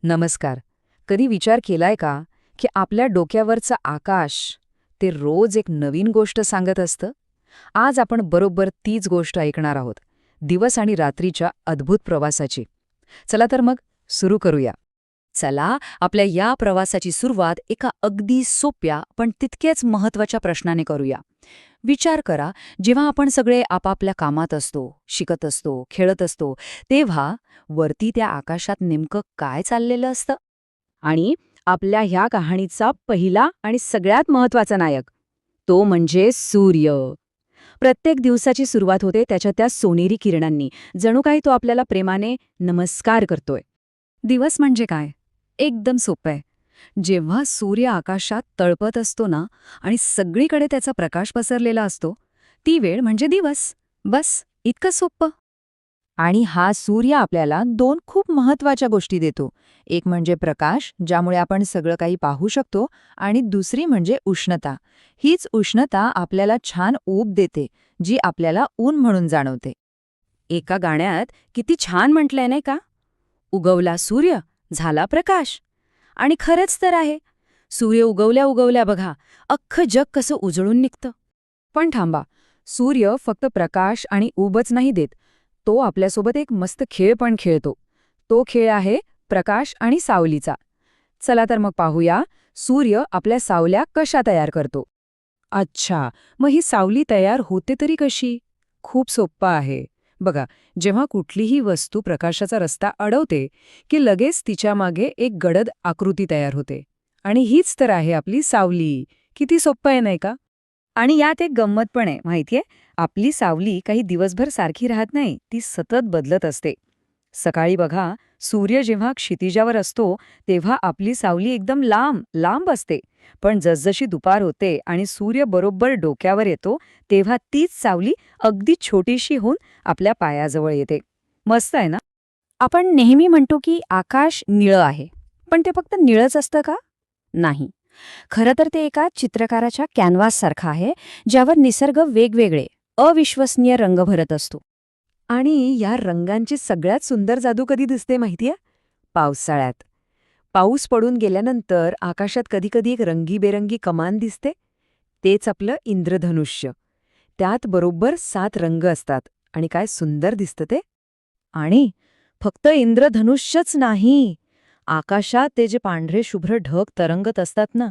नमस्कार. कधी विचार केलाय का की आपल्या डोक्यावरचं आकाश ते रोज एक नवीन गोष्ट सांगत असतं? आज आपण बरोबर तीच गोष्ट ऐकणार आहोत, दिवस आणि रात्रीच्या अद्भुत प्रवासाची. चला तर मग सुरू करूया. चला, आपल्या या प्रवासाची सुरुवात एका अगदी सोप्या पण तितक्याच महत्वाच्या प्रश्नाने करूया. विचार करा, जेव्हा आपण सगळे आपापल्या कामात असतो, शिकत असतो, खेळत असतो, तेव्हा वरती त्या आकाशात नेमकं काय चाललेलं असतं? आणि आपल्या ह्या कहाणीचा पहिला आणि सगळ्यात महत्वाचा नायक, तो म्हणजे सूर्य. प्रत्येक दिवसाची सुरुवात होते त्याच्या त्या सोनेरी किरणांनी, जणू काही तो आपल्याला प्रेमाने नमस्कार करतोय. दिवस म्हणजे काय? एकदम सोपं आहे. जेव्हा सूर्य आकाशात तळपत असतो ना आणि सगळीकडे त्याचा प्रकाश पसरलेला असतो, ती वेळ म्हणजे दिवस. बस, इतकं सोपं. आणि हा सूर्य आपल्याला दोन खूप महत्वाच्या गोष्टी देतो. एक म्हणजे प्रकाश, ज्यामुळे आपण सगळं काही पाहू शकतो, आणि दुसरी म्हणजे उष्णता. हीच उष्णता आपल्याला छान ऊब देते, जी आपल्याला ऊन म्हणून जाणवते. एका गाण्यात किती छान म्हटलंय नाही का? उगवला सूर्य, झाला प्रकाश. आणि खरंच तर आहे. सूर्य उगवल्या उगवल्या बघा, अख्खं जग कसं उजळून निघतं. पण थांबा, सूर्य फक्त प्रकाश आणि ऊबच नाही देत, तो आपल्यासोबत एक मस्त खेळ पण खेळतो. तो खेळ आहे प्रकाश आणि सावलीचा. चला तर मग पाहूया, सूर्य आपल्या सावल्या कशा तयार करतो. अच्छा, मग ही सावली तयार होते तरी कशी? खूप सोप्पं आहे. बघा, जेव्हा कुठलीही वस्तू प्रकाशाचा रस्ता अडवते की लगेच तिच्या मागे एक गडद आकृती तयार होते. आणि हीच तर आहे आपली सावली. किती सोप्पं आहे नाही का? आणि यात एक गंमत पण आहे, माहितीये? आपली सावली काही दिवसभर सारखी राहत नाही, ती सतत बदलत असते. सकाळी बघा, सूर्य जेव्हा क्षितिजावर असतो तेव्हा आपली सावली एकदम लांब लांब असते. पण जसजशी दुपार होते आणि सूर्य बरोबर डोक्यावर येतो, तेव्हा तीच सावली अगदी छोटीशी होऊन आपल्या पायाजवळ येते. मस्त आहे ना? आपण नेहमी म्हणतो की आकाश निळं आहे, पण ते फक्त निळंच असतं का? नाही. खरं तर ते एका चित्रकाराच्या कॅनव्हाससारखं आहे, ज्यावर निसर्ग वेगवेगळे, अविश्वसनीय रंग भरत असतो. आणि या रंगांची सगळ्यात सुंदर जादू कधी दिसते माहितीये? पावसाळ्यात. पाऊस पडून गेल्यानंतर आकाशात कधीकधी एक रंगीबेरंगी कमान दिसते. तेच आपलं इंद्रधनुष्य. त्यात बरोबर 7 रंग असतात. आणि काय सुंदर दिसतं ते. आणि फक्त इंद्रधनुष्यच नाही. आकाशात ते जे पांढरे शुभ्र ढग तरंगत असतात ना,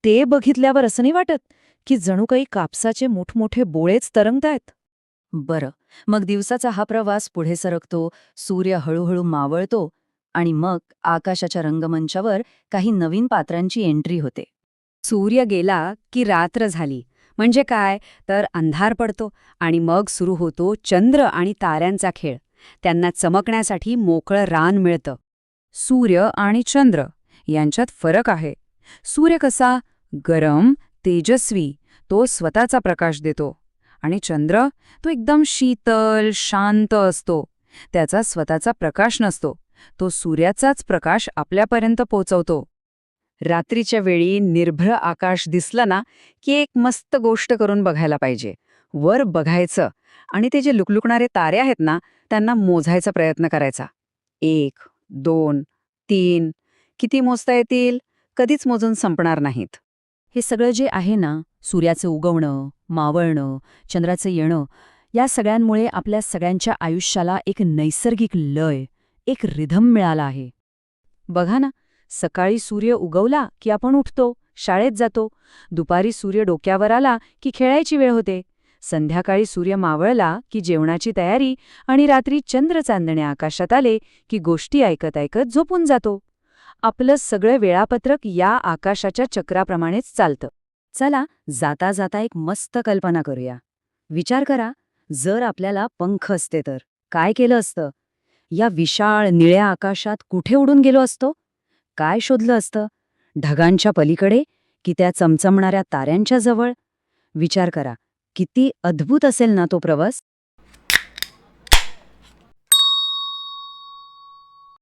ते बघितल्यावर असं नाही वाटत की जणू काही कापसाचे मोठमोठे बोळेच तरंगतायत. बरं, मग दिवसाचा हा प्रवास पुढे सरकतो, सूर्य हळूहळू मावळतो, आणि मग आकाशाच्या रंगमंचावर काही नवीन पात्रांची एंट्री होते. सूर्य गेला की रात्र झाली. म्हणजे काय? तर अंधार पडतो आणि मग सुरू होतो चंद्र आणि ताऱ्यांचा खेळ. त्यांना चमकण्यासाठी मोकळं रान मिळतं. सूर्य आणि चंद्र यांच्यात फरक आहे. सूर्य कसा गरम, तेजस्वी, तो स्वतःचा प्रकाश देतो. आणि चंद्र, तो एकदम शीतल, शांत असतो. त्याचा स्वतःचा प्रकाश नसतो, तो सूर्याचाच प्रकाश आपल्यापर्यंत पोचवतो. रात्रीच्या वेळी निर्भळ आकाश दिसलं ना की एक मस्त गोष्ट करून बघायला पाहिजे. वर बघायचं आणि ते जे लुकलुकणारे तारे आहेत ना, त्यांना मोजायचा प्रयत्न करायचा. 1, 2, 3, किती मोजता येतील? कधीच मोजून संपणार नाहीत. हे सगळं जे आहे ना, सूर्याचं उगवणं, मावळणं, चंद्राचं येणं, या सगळ्यांमुळे आपल्या सगळ्यांच्या आयुष्याला एक नैसर्गिक लय, एक रिधम मिळाला आहे. बघा ना, सकाळी सूर्य उगवला की आपण उठतो, शाळेत जातो. दुपारी सूर्य डोक्यावर आला की खेळायची वेळ होते. संध्याकाळी सूर्य मावळला की जेवणाची तयारी, आणि रात्री चंद्र चांदणे आकाशात आले की गोष्टी ऐकत ऐकत झोपून जातो. आपलं सगळं वेळापत्रक या आकाशाच्या चक्राप्रमाणेच चालतं. चला, जाता जाता एक मस्त कल्पना करूया. विचार करा, जर आपल्याला पंख असते तर काय केलं असतं? या विशाळ निळ्या आकाशात कुठे उडून गेलो असतो? काय शोधलं असतं? ढगांच्या पलीकडे की त्या चमचमणाऱ्या ताऱ्यांच्या जवळ? विचार करा, किती अद्भुत असेल ना तो प्रवास.